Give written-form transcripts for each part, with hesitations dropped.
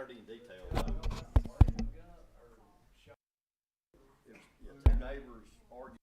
heard any details. If two neighbors argue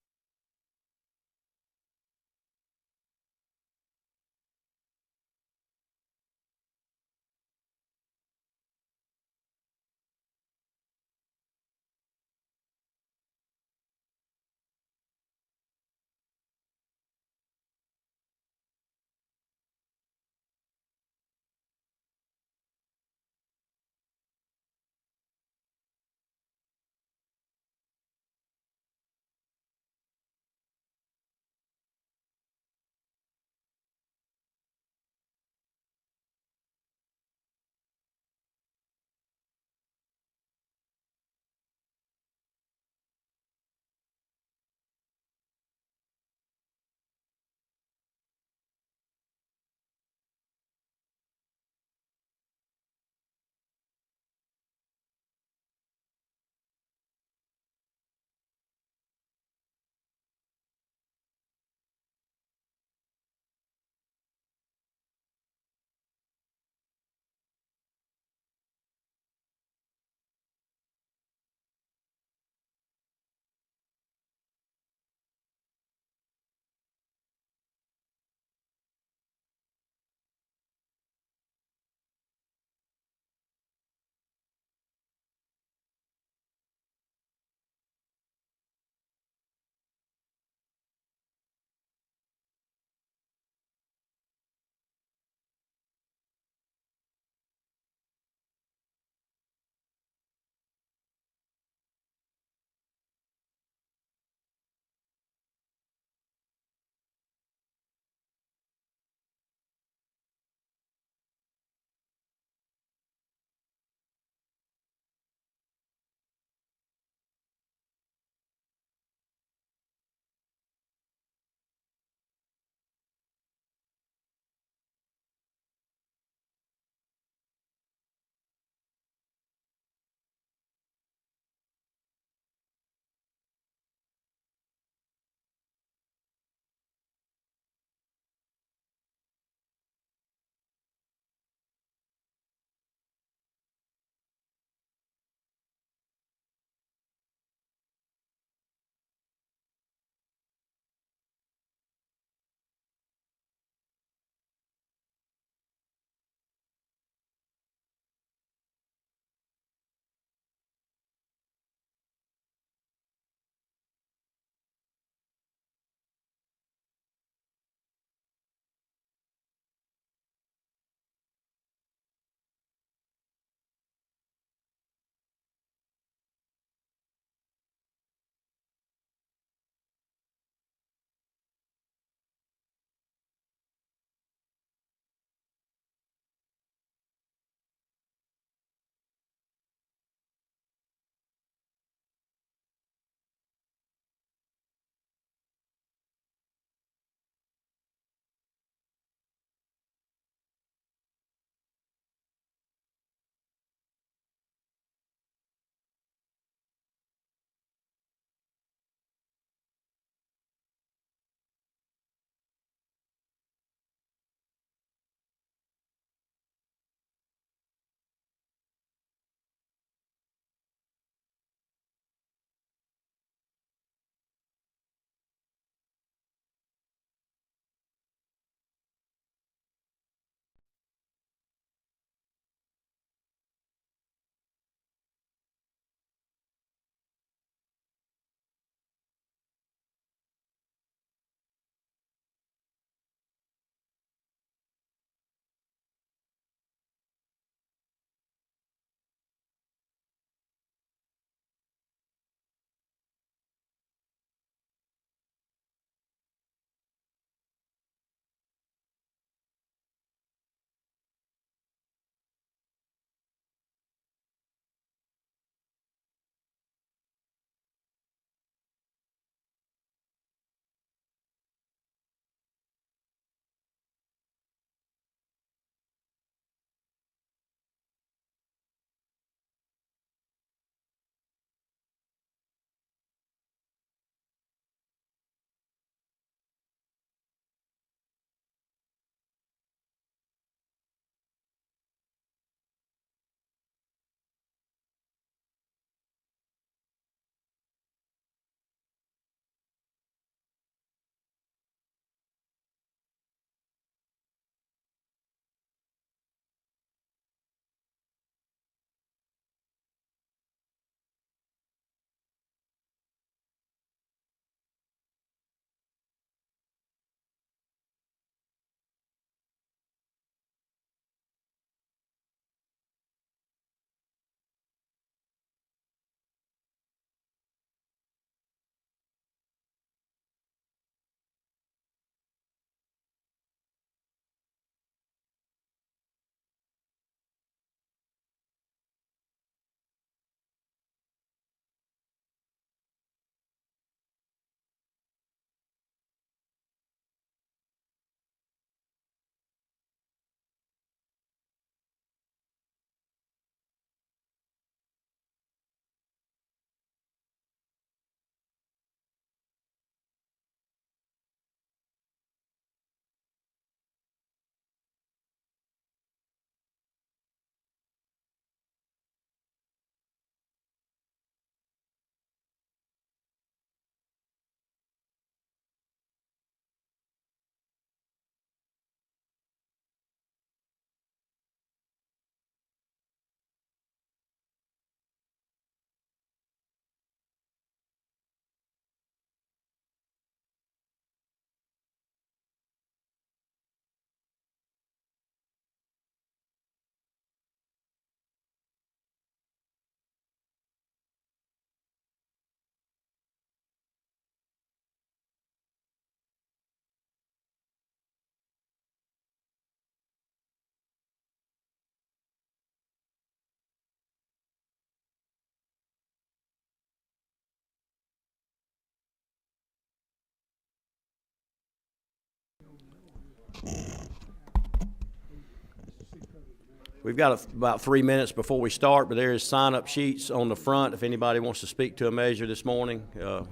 We've got about 3 minutes before we start, but there is sign-up sheets on the front if anybody wants to speak to a measure this morning.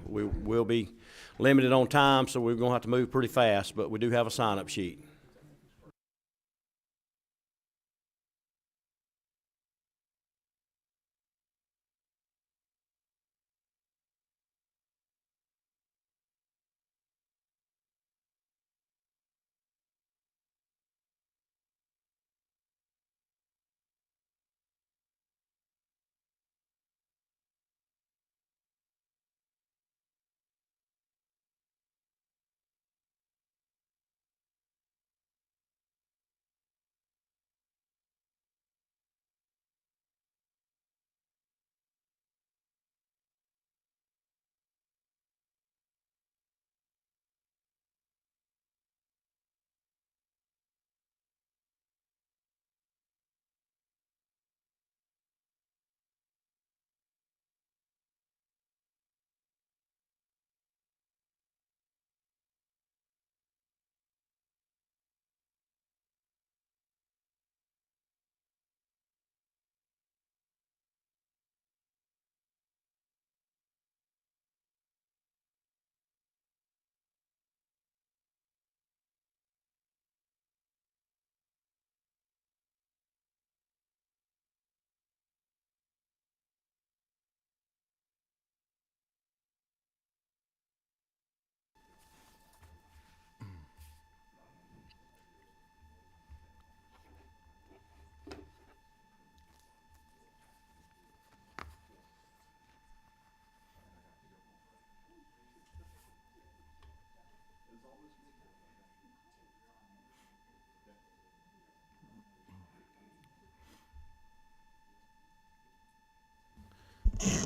We will be limited on time, so we're going to have to move pretty fast, but we do have a sign-up sheet.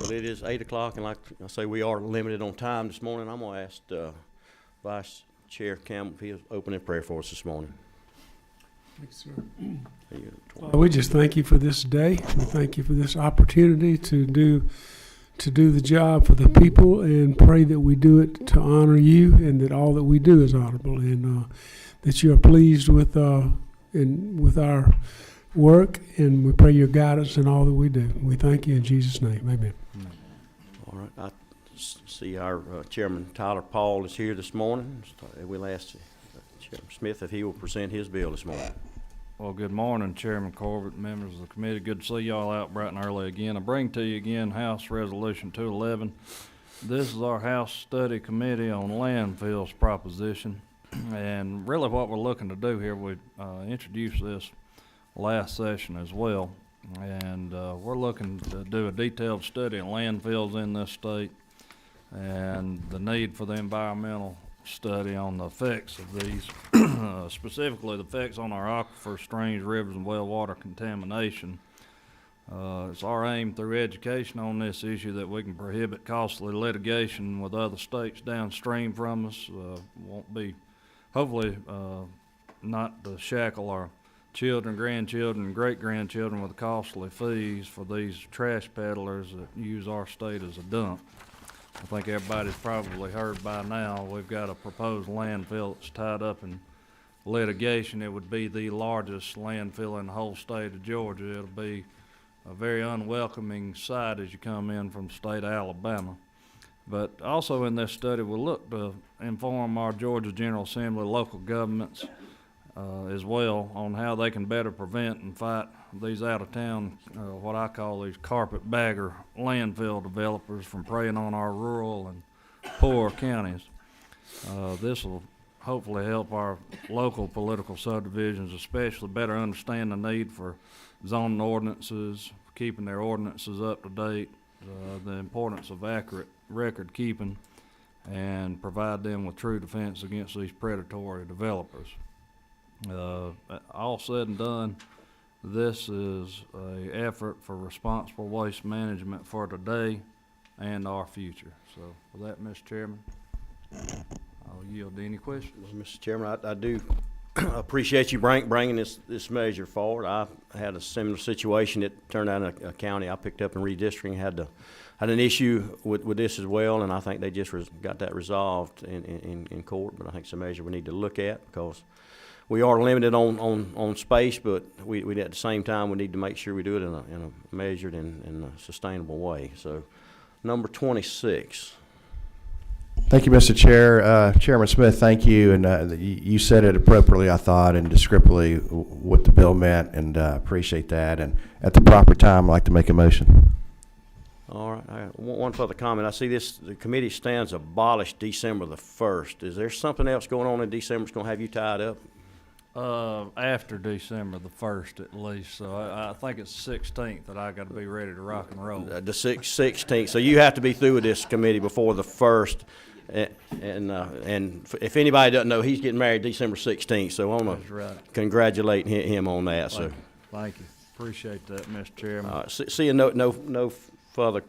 Well, it is 8 o'clock, and like I say, we are limited on time this morning. I'm going to ask Vice Chair Campbell if he'll open in prayer for us this morning. Thanks, sir. Father, we just thank you for this day. We thank you for this opportunity to do the job for the people, and pray that we do it to honor you, and that all that we do is honorable, and that you are pleased with our work, and we pray your guidance in all that we do. We thank you in Jesus' name. Amen. All right. I see our Chairman Tyler Paul is here this morning. We'll ask Chairman Smith if he will present his bill this morning. Well, good morning, Chairman Corbett, members of the committee. Good to see y'all out bright and early again. I bring to you again House Resolution 211. This is our House Study Committee on Landfills proposition. And really what we're looking to do here, we introduced this last session as well, and we're looking to do a detailed study of landfills in this state and the need for the environmental study on the effects of these, specifically the effects on our aquifer, streams, rivers, and well water contamination. It's our aim through education on this issue that we can prohibit costly litigation with other states downstream from us. Won't be, hopefully, not to shackle our children, grandchildren, and great-grandchildren with costly fees for these trash peddlers that use our state as a dump. I think everybody's probably heard by now we've got a proposed landfill that's tied up in litigation. It would be the largest landfill in the whole state of Georgia. It'll be a very unwelcoming sight as you come in from the state of Alabama. But also in this study, we'll look to inform our Georgia General Assembly local governments as well on how they can better prevent and fight these out-of-town, what I call these carpetbagger landfill developers from preying on our rural and poor counties. This will hopefully help our local political subdivisions especially better understand the need for zoning ordinances, keeping their ordinances up to date, the importance of accurate record keeping, and provide them with true defense against these predatory developers. All said and done, this is an effort for responsible waste management for today and our future. So with that, Mr. Chairman, I'll yield to any questions. Well, Mr. Chairman, I do appreciate you bringing this measure forward. I had a similar situation. It turned out in a county I picked up in redistricting had an issue with this as well, and I think they just got that resolved in court. But I think it's a measure we need to look at because we are limited on space, but we at the same time we need to make sure we do it in a measured and a sustainable way. So, number 26. Thank you, Mr. Chair. Chairman Smith, thank you. And you said it appropriately, I thought, and descriptively what the bill meant, and appreciate that. And at the proper time, I'd like to make a motion. All right. I got one further comment. I see the committee stands abolished December the 1st. Is there something else going on in December that's going to have you tied up? After December the 1st at least, so I think it's 16th that I got to be ready to rock and roll. The 16th. So you have to be through with this committee before the 1st. And if anybody doesn't know, he's getting married December 16th. So I want to congratulate him on that. Thank you. Appreciate that, Mr. Chairman. Seeing no further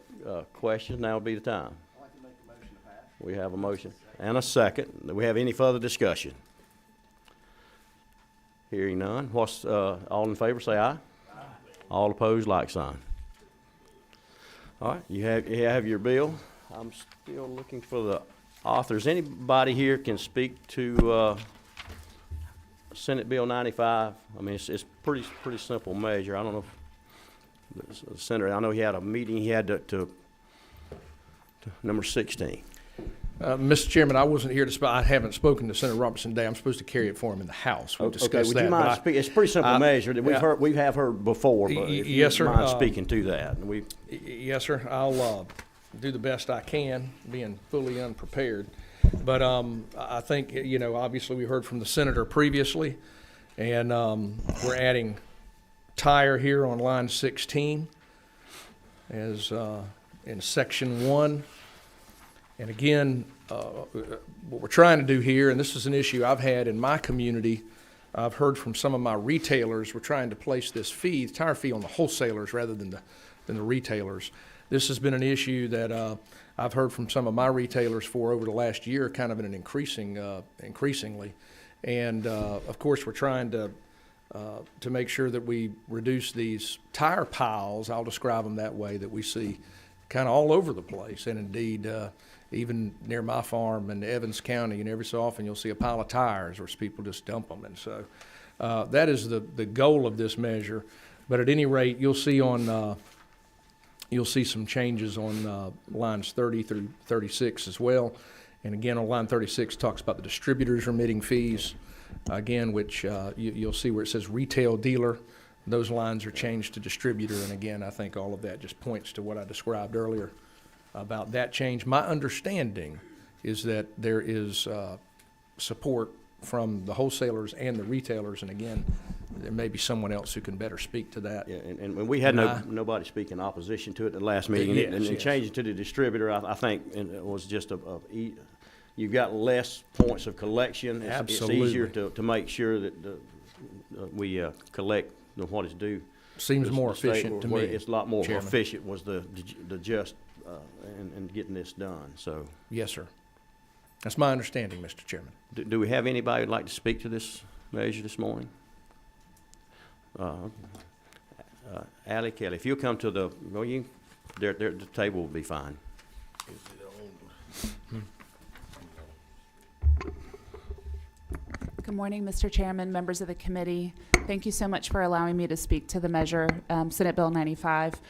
questions, now would be the time. I'd like to make a motion to pass. We have a motion and a second. Do we have any further discussion? Hearing none. All in favor say aye. Aye. All opposed, like sign. All right, you have your bill. I'm still looking for the authors. Anybody here can speak to Senate Bill 95? I mean, it's pretty simple measure. I don't know if the senator. I know he had a meeting. He had to number 16. Mr. Chairman, I wasn't here to I haven't spoken to Senator Robertson today. I'm supposed to carry it for him in the House. We'll discuss would that. You mind it's a pretty simple measure that we have heard before, but if yes, you sir. mind speaking to that. Yes, sir. I'll do the best I can, being fully unprepared. But I think, obviously we heard from the senator previously, and we're adding tire here on line 16 as in section 1. And again, what we're trying to do here, and this is an issue I've had in my community, I've heard from some of my retailers, we're trying to place this fee, the tire fee, on the wholesalers rather than the retailers. This has been an issue that I've heard from some of my retailers for over the last year, kind of in an increasingly. And of course, we're trying to make sure that we reduce these tire piles, I'll describe them that way, that we see kind of all over the place. And indeed, even near my farm in Evans County, and every so often you'll see a pile of tires where people just dump them. And so that is the goal of this measure. But at any rate, you'll see some changes on lines 30 through 36 as well. And again, on line 36 talks about the distributors remitting fees, again, which you'll see where it says retail dealer. Those lines are changed to distributor. And again, I think all of that just points to what I described earlier about that change. My understanding is that there is support from the wholesalers and the retailers. And again, there may be someone else who can better speak to that. Yeah, and we had nobody speak in opposition to it at the last meeting. Yes. Changing to the distributor, I think it was just you've got less points of collection. Absolutely. It's easier to make sure that we collect what is due. Seems more efficient to me. It's a lot more Chairman. efficient was the just and getting this done. So Yes, sir. That's my understanding, Mr. Chairman. do we have anybody who'd like to speak to this measure this morning? Allie Kelly, if you'll come to the table will be fine. Good morning, Mr. Chairman, members of the committee. Thank you so much for allowing me to speak to the measure, Senate Bill 95.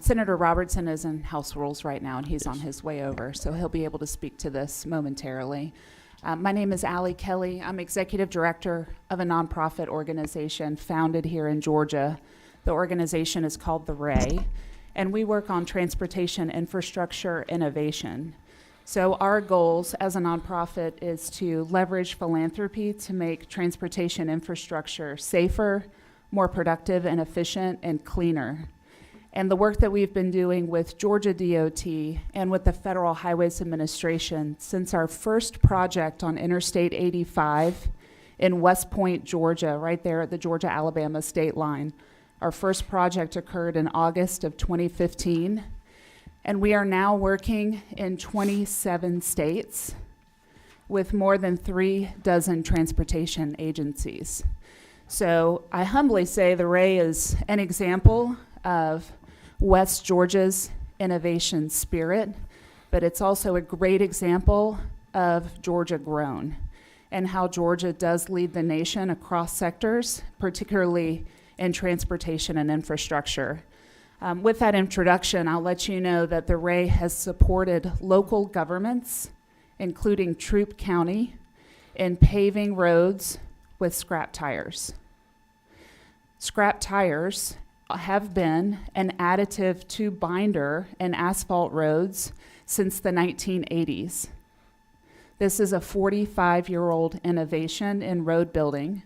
Senator Robertson is in House Rules right now, and he's on his way over, so he'll be able to speak to this momentarily. My name is Allie Kelly. I'm executive director of a nonprofit organization founded here in Georgia. The organization is called The Ray, and we work on transportation infrastructure innovation. So our goals as a nonprofit is to leverage philanthropy to make transportation infrastructure safer, more productive and efficient, and cleaner. And the work that we've been doing with Georgia DOT and with the Federal Highways Administration since our first project on Interstate 85 in West Point, Georgia, right there at the Georgia-Alabama state line. Our first project occurred in August of 2015. And we are now working in 27 states. with more than 36 transportation agencies. So I humbly say the Ray is an example of West Georgia's innovation spirit, but it's also a great example of Georgia grown and how Georgia does lead the nation across sectors, particularly in transportation and infrastructure. With that introduction, I'll let you know that the Ray has supported local governments, including Troup County, in paving roads with scrap tires. Scrap tires have been an additive to binder in asphalt roads since the 1980s. This is a 45-year-old innovation in road building,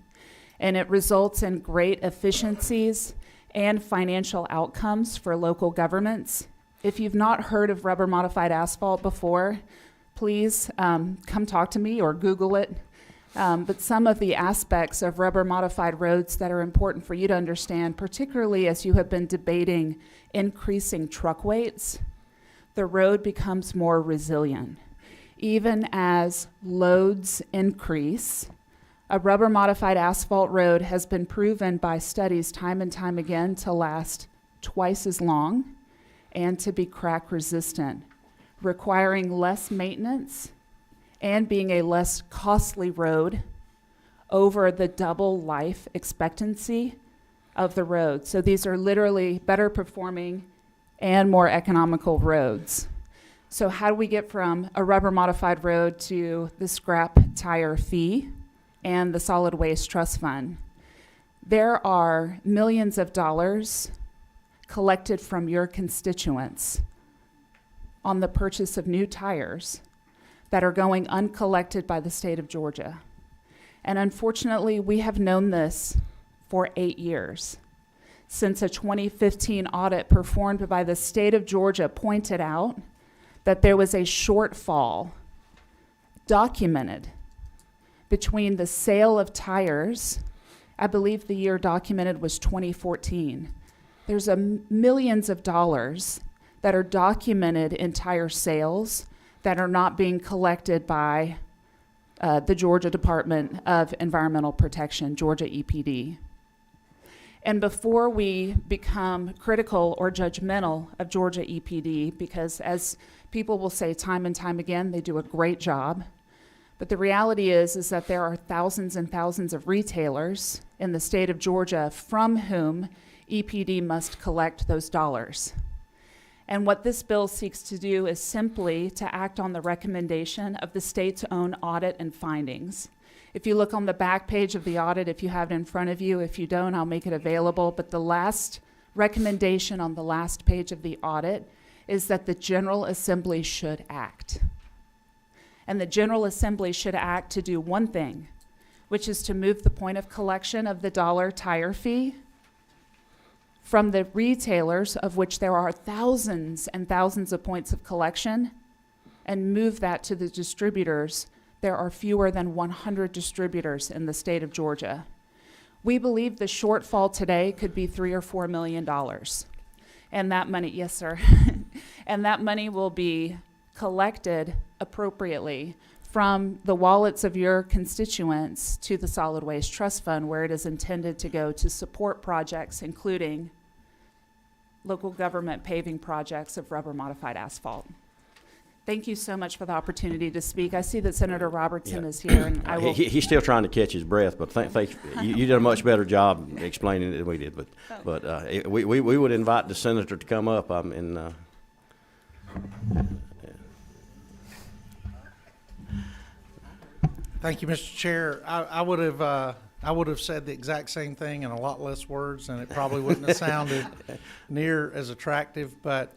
and it results in great efficiencies and financial outcomes for local governments. If you've not heard of rubber modified asphalt before, please come talk to me or Google it. But some of the aspects of rubber modified roads that are important for you to understand, particularly as you have been debating increasing truck weights, the road becomes more resilient. Even as loads increase, a rubber modified asphalt road has been proven by studies time and time again to last twice as long and to be crack resistant, requiring less maintenance and being a less costly road over the double life expectancy of the road. So these are literally better performing and more economical roads. So how do we get from a rubber modified road to the scrap tire fee and the solid waste trust fund? There are millions of dollars collected from your constituents on the purchase of new tires that are going uncollected by the state of Georgia. And unfortunately, we have known this for 8 years, since a 2015 audit performed by the state of Georgia pointed out that there was a shortfall documented between the sale of tires. I believe the year documented was 2014. There's millions of dollars that are documented in tire sales that are not being collected by the Georgia Department of Environmental Protection, Georgia EPD. And before we become critical or judgmental of Georgia EPD, because as people will say time and time again, they do a great job, but the reality is that there are thousands and thousands of retailers in the state of Georgia from whom EPD must collect those dollars. And what this bill seeks to do is simply to act on the recommendation of the state's own audit and findings. If you look on the back page of the audit, if you have it in front of you, if you don't, I'll make it available. But the last recommendation on the last page of the audit is that the General Assembly should act. And the General Assembly should act to do one thing, which is to move the point of collection of the dollar tire fee from the retailers, of which there are thousands and thousands of points of collection, and move that to the distributors. There are fewer than 100 distributors in the state of Georgia. We believe the shortfall today could be $3 or $4 million. And that money, yes, sir, and that money will be collected appropriately from the wallets of your constituents to the Solid Waste Trust Fund, where it is intended to go to support projects, including local government paving projects of rubber modified asphalt. Thank you so much for the opportunity to speak. I see that Senator Robertson is here, and I will. He's still trying to catch his breath, but you did a much better job explaining it than we did. But we would invite the senator to come up. Thank you, Mr. Chair. I would have said the exact same thing in a lot less words, and it probably wouldn't have sounded near as attractive. But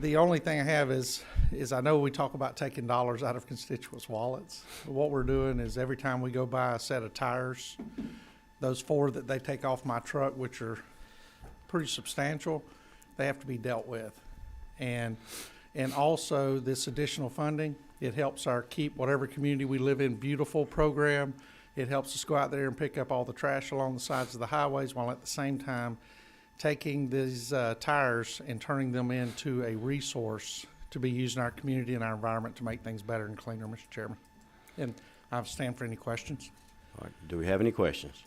the only thing I have is I know we talk about taking dollars out of constituents' wallets. What we're doing is every time we go buy a set of tires, those 4 that they take off my truck, which are pretty substantial, they have to be dealt with. And also this additional funding, it helps our Keep Whatever Community We Live In Beautiful program. It helps us go out there and pick up all the trash along the sides of the highways, while at the same time taking these tires and turning them into a resource to be used in our community and our environment to make things better and cleaner, Mr. Chairman. And I'll stand for any questions. All right, do we have any questions?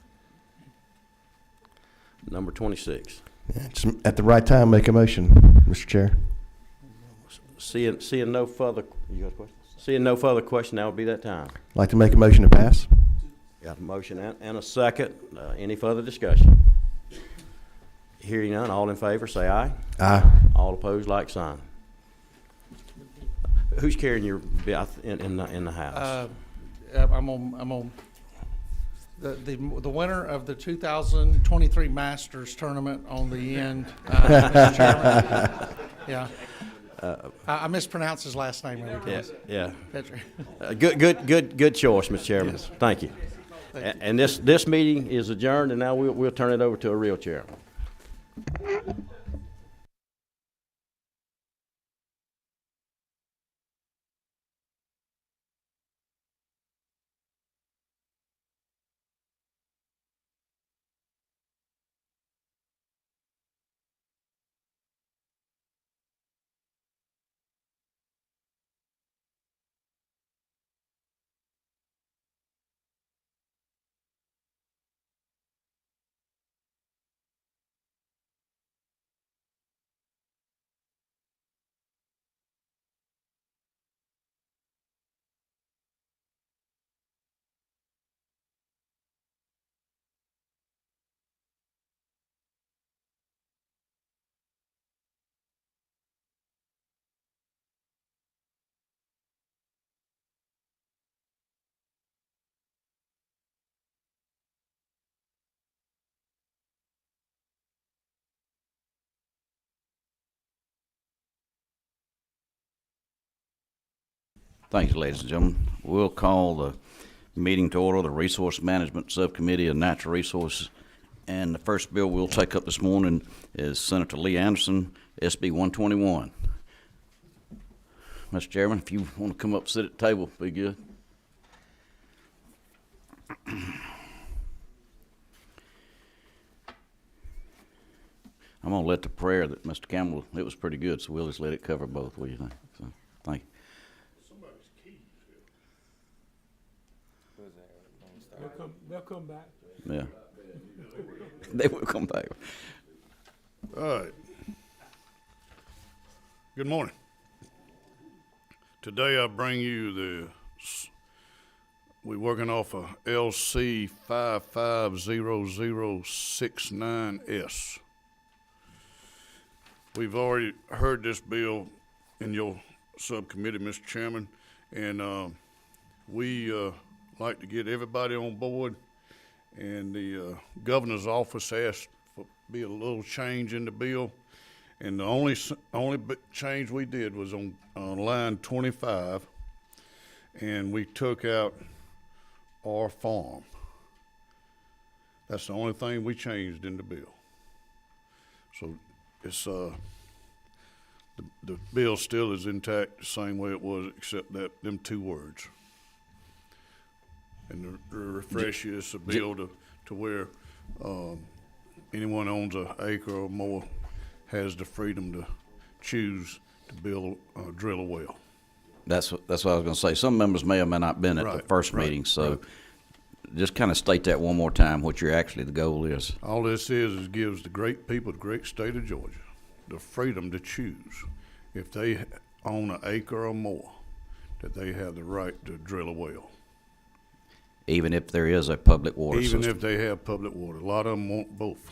Number 26. Yeah, just at the right time, make a motion, Mr. Chair. Seeing no further, you got a question? Seeing no further question, now would be that time. I'd like to make a motion to pass. Got a motion and a second. Any further discussion? Hearing none, all in favor, say aye. Aye. All opposed, like sign. Who's carrying your bill in the house? I'm on the winner of the 2023 Masters tournament on the end. Mr. Chairman. Yeah. I mispronounce his last name every time. Yeah. That's right. Good choice, Mr. Chairman. Yes. Thank you. And this meeting is adjourned, and now we'll turn it over to a real chair. Thank you, ladies and gentlemen. We'll call the meeting to order, the Resource Management Subcommittee of Natural Resources. And the first bill we'll take up this morning is Senator Lee Anderson, SB 121. Mr. Chairman, if you want to come up and sit at the table, be good. I'm going to let the prayer that Mr. Campbell, it was pretty good, so we'll just let it cover both. What do you think? So, thank you. They'll come back. Yeah. They will come back. All right. Good morning. Today I bring you we're working off a LC 550069S. We've already heard this bill in your subcommittee, Mr. Chairman, and we like to get everybody on board, and the governor's office asked for be a little change in the bill, and the only change we did was on line 25, and we took out our farm. That's the only thing we changed in the bill. So it's the bill still is intact the same way it was, except that them two words. And to refresh you, it's a bill to where anyone owns an acre or more has the freedom to choose to drill a well. That's what I was going to say. Some members may or may not have been at the first meeting, so just kind of state that one more time, what the goal is. All this is gives the great people, the great state of Georgia, the freedom to choose if they own an acre or more, that they have the right to drill a well. Even if there is a public water system? Even if they have public water. A lot of them want both.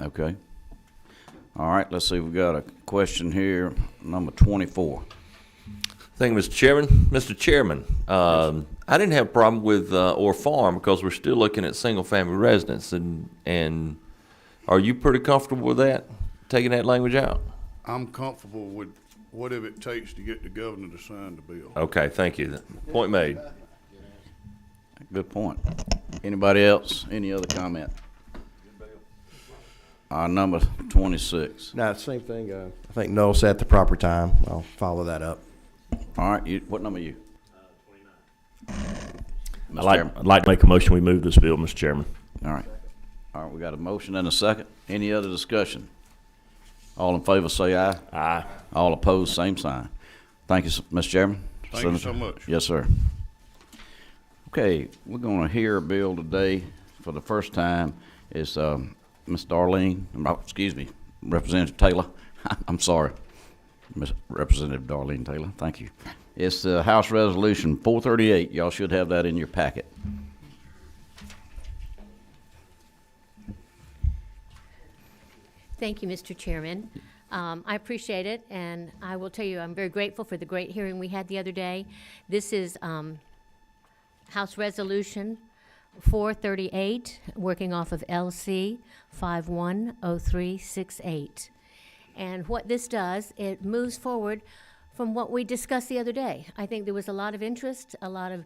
Okay. All right, let's see. We've got a question here, number 24. Thank you, Mr. Chairman. Mr. Chairman, I didn't have a problem with or farm because we're still looking at single-family residence. And are you pretty comfortable with that, taking that language out? I'm comfortable with whatever it takes to get the governor to sign the bill. Okay, thank you. Point made. Good point. Anybody else? Any other comment? Number 26. No, same thing. I think Noel said at the proper time. I'll follow that up. All right, what number are you? 29. I'd like to make a motion we move this bill, Mr. Chairman. All right, we got a motion and a second. Any other discussion? All in favor say aye. Aye. All opposed, same sign. Thank you, Mr. Chairman. Thank you so Senator. much. Yes, sir. Okay, we're gonna hear a bill today for the first time. It's, Ms. Darlene, excuse me, Representative Taylor. I'm sorry, Ms. Representative Darlene Taylor, thank you. It's House Resolution 438. Y'all should have that in your packet. Thank you, Mr. Chairman. I appreciate it, and I will tell you, I'm very grateful for the great hearing we had the other day. This is House Resolution 438, working off of LC 510368. And what this does, it moves forward from what we discussed the other day. I think there was a lot of interest, a lot of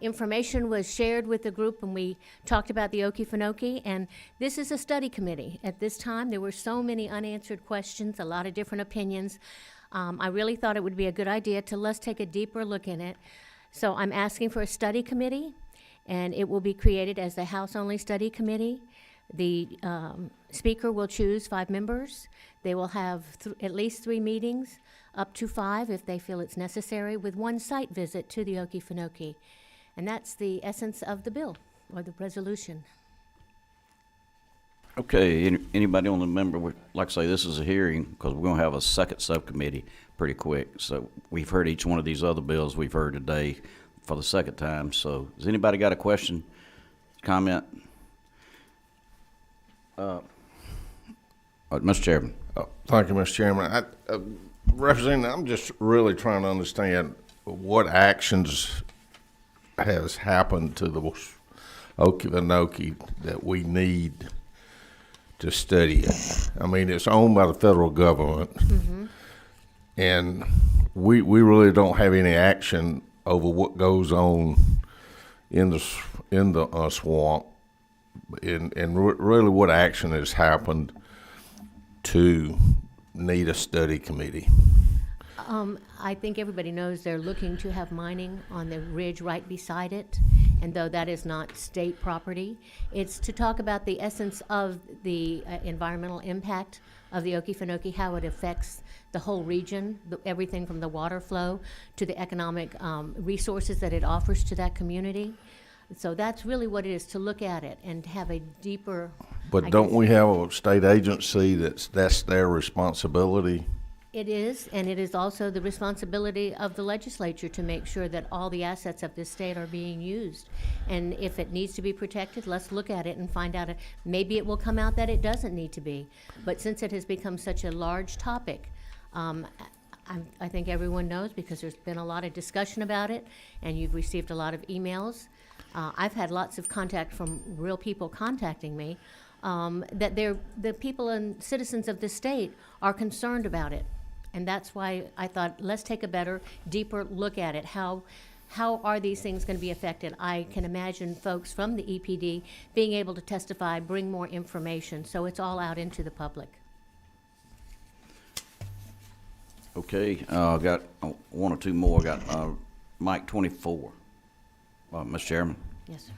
information was shared with the group when we talked about the Okefenokee, and this is a study committee. At this time, there were so many unanswered questions, a lot of different opinions. I really thought it would be a good idea to let's take a deeper look in it. So I'm asking for a study committee, and it will be created as the House-only study committee. The speaker will choose 5 members. They will have at least 3 meetings, up to 5 if they feel it's necessary, with 1 site visit to the Okefenokee. And that's the essence of the bill, or the resolution. Okay, anybody on the member would like to say this is a hearing, because we're gonna have a second subcommittee pretty quick. So we've heard each one of these other bills we've heard today for the second time. So has anybody got a question, comment? Mr. Chairman. Thank you, Mr. Chairman. Representative, I'm just really trying to understand what actions has happened to the Okefenokee that we need to study it. I mean, it's owned by the federal government, and we really don't have any action over what goes on in the swamp, and really what action has happened to need a study committee. I think everybody knows they're looking to have mining on the ridge right beside it, and though that is not state property, it's to talk about the essence of the environmental impact of the Okefenokee, how it affects the whole region, everything from the water flow to the economic resources that it offers to that community. So that's really what it is, to look at it and have a deeper. But don't we have a state agency that's their responsibility? It is, and it is also the responsibility of the legislature to make sure that all the assets of this state are being used. And if it needs to be protected, let's look at it and find out. Maybe it will come out that it doesn't need to be. But since it has become such a large topic, I think everyone knows, because there's been a lot of discussion about it, and you've received a lot of emails. I've had lots of contact from real people contacting me, that the people and citizens of the state are concerned about it. And that's why I thought, let's take a better, deeper look at it. How are these things going to be affected? I can imagine folks from the EPD being able to testify, bring more information, so it's all out into the public. Okay, got 1 or 2 more. Got Mike 24. Mr. Chairman. Yes, sir.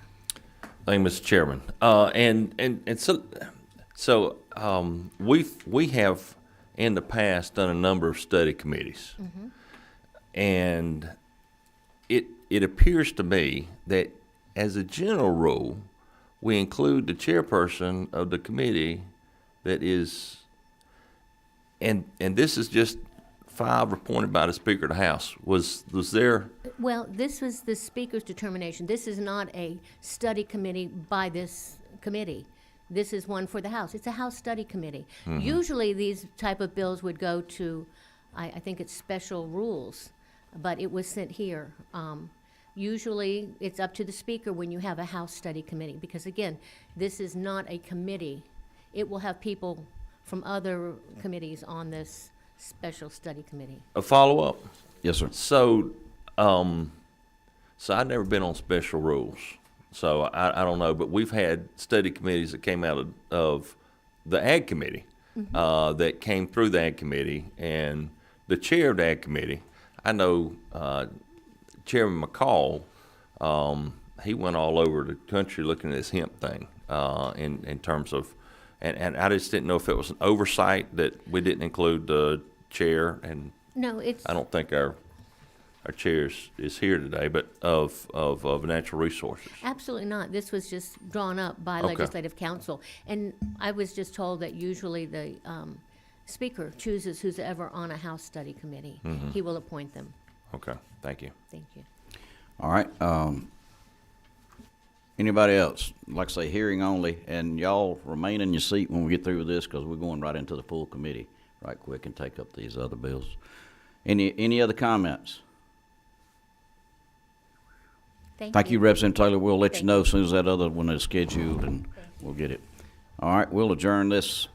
Thank you, Mr. Chairman. And so we have in the past done a number of study committees, and it appears to me that as a general rule, we include the chairperson of the committee that is, and this is just 5 appointed by the Speaker of the House. Was there? Well, this was the Speaker's determination. This is not a study committee by this committee. This is one for the House. It's a House study committee. Usually these type of bills would go to, I think it's special rules, but it was sent here. Usually it's up to the Speaker when you have a House study committee, because again, this is not a committee. It will have people from other committees on this special study committee. A follow-up? Yes, sir. So I've never been on special rules, so I don't know, but we've had study committees that came out of the Ag Committee, that came through the Ag Committee, and the chair of the Ag Committee, I know Chairman McCall, he went all over the country looking at this hemp thing, in terms of, and I just didn't know if it was an oversight that we didn't include the chair, and No, it's. I don't think our our chair is here today, but of natural resources. Absolutely not. This was just drawn up by Okay. Legislative Council. And I was just told that usually the Speaker chooses who's ever on a House Study Committee. He will appoint them. Okay, thank you. Thank you. All right, anybody else? Like I say, hearing only, and y'all remain in your seat when we get through with this, because we're going right into the full committee right quick and take up these other bills. Any other comments? Thank you, Representative Taylor. We'll let you know as soon as that other one is scheduled, and we'll get it. All right, we'll adjourn this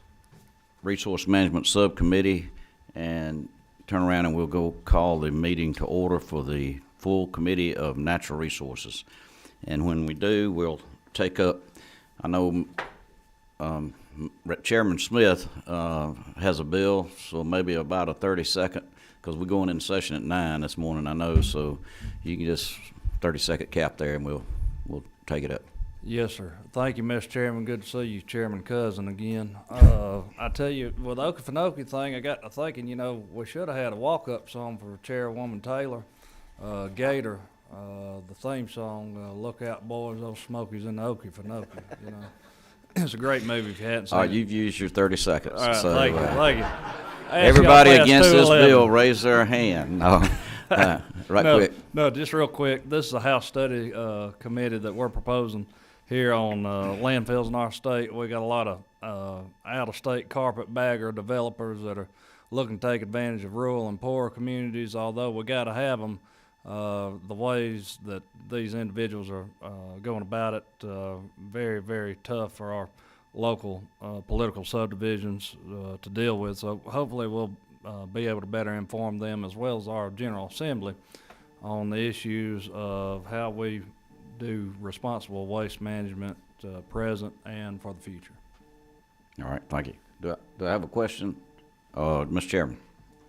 Resource Management Subcommittee and turn around and we'll go call the meeting to order for the full Committee of Natural Resources. And when we do, we'll take up, I know Chairman Smith has a bill, so maybe about a 30-second, because we're going in session at 9 this morning, I know, so you can just 30-second cap there and we'll take it up. Yes, sir. Thank you, Mr. Chairman. Good to see you, Chairman Cousin, again. I tell you, with the Okefenokee thing, I got to thinking, you know, we should have had a walk-up song for Chairwoman Taylor. Gator, the theme song, Look Out Boys, Those Smokies in the Okefenokee, you know. It's a great movie if you hadn't seen All right, it. you've used your 30 seconds. All right, so, thank you, thank you. Everybody Ask y'all against past this 211. bill, raise their hand. No, quick. No, just real quick. This is a House Study Committee that we're proposing here on landfills in our state. We got a lot of out-of-state carpetbagger developers that are looking to take advantage of rural and poor communities. Although we got to have them, the ways that these individuals are going about it, very, very tough for our local political subdivisions to deal with. So hopefully we'll be able to better inform them as well as our General Assembly on the issues of how we do responsible waste management present and for the future. All right, thank you. Do I have a question? Mr. Chairman.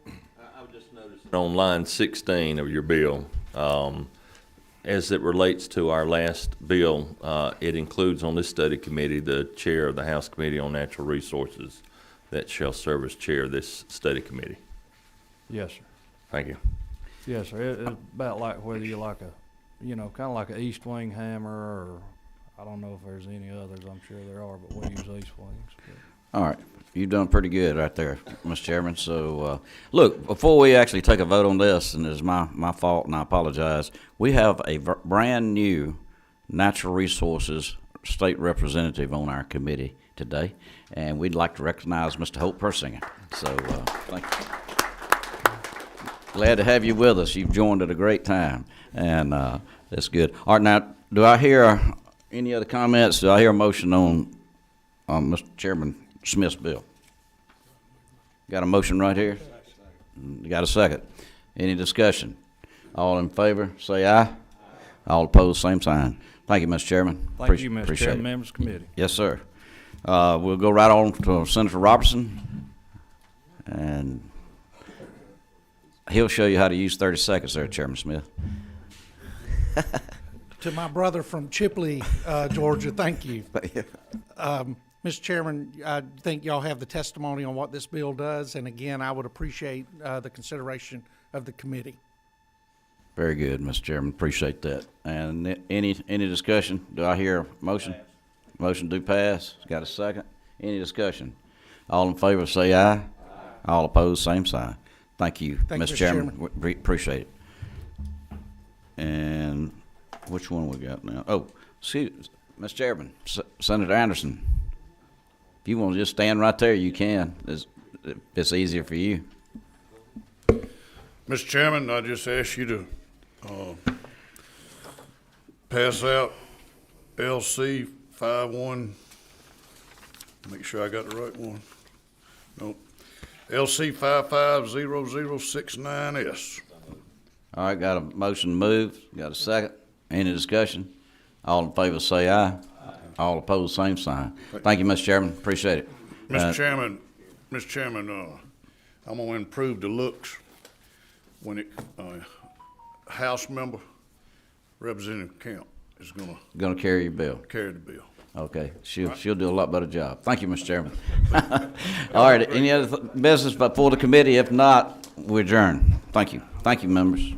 I would just notice on line 16 of your bill, as it relates to our last bill, it includes on this study committee the chair of the House Committee on Natural Resources that shall serve as chair of this study committee. Yes, sir. Thank you. Yes, sir. It's about like whether you like a, you know, kind of like an East Wing hammer, or I don't know if there's any others. I'm sure there are, but we use East Wings. All right, you've done pretty good right there, Mr. Chairman. So, look, before we actually take a vote on this, and it's my fault, and I apologize, we have a brand new natural resources state representative on our committee today, and we'd like to recognize Mr. Hope Persinger. So, thank you. Glad to have you with us. You've joined at a great time, and that's good. All right, now, do I hear any other comments? Do I hear a motion on Mr. Chairman Smith's bill? Got a motion right here? You got a second? Any discussion? All in favor, say aye. All opposed, same sign. Thank you, Mr. Chairman. Thank you, Mr. Appreciate Chairman, it. members of the committee. Yes, sir. We'll go right on to Senator Robertson, and he'll show you how to use 30 seconds there, Chairman Smith. To my brother from Chipley, Georgia, thank you. Mr. Chairman, I think y'all have the testimony on what this bill does, and again, I would appreciate the consideration of the committee. Very good, Mr. Chairman. Appreciate that. And any discussion? Do I hear a motion? Motion do pass. Got a second? Any discussion? All in favor say aye. All opposed, same sign. Thank you, Thank you, Mr. Mr. Chairman. We appreciate it. And which one we got now? Oh, excuse, Mr. Chairman, Senator Anderson. If you want to just stand right there, you can. It's easier for you. Mr. Chairman, I just ask you to pass out LC 51. Make sure I got the right one. Nope. LC 550069S. All right, got a motion to move. Got a second. Any discussion? All in favor say aye. All opposed, same sign. Thank you, Mr. Chairman. Appreciate it. Mr. Chairman, I'm gonna improve the looks when it, House member, Representative Camp is Gonna carry your bill. carry the bill. Okay, she'll do a lot better job. Thank you, Mr. Chairman. All right, any other business before the committee? If not, we adjourn. Thank you. Thank you, members.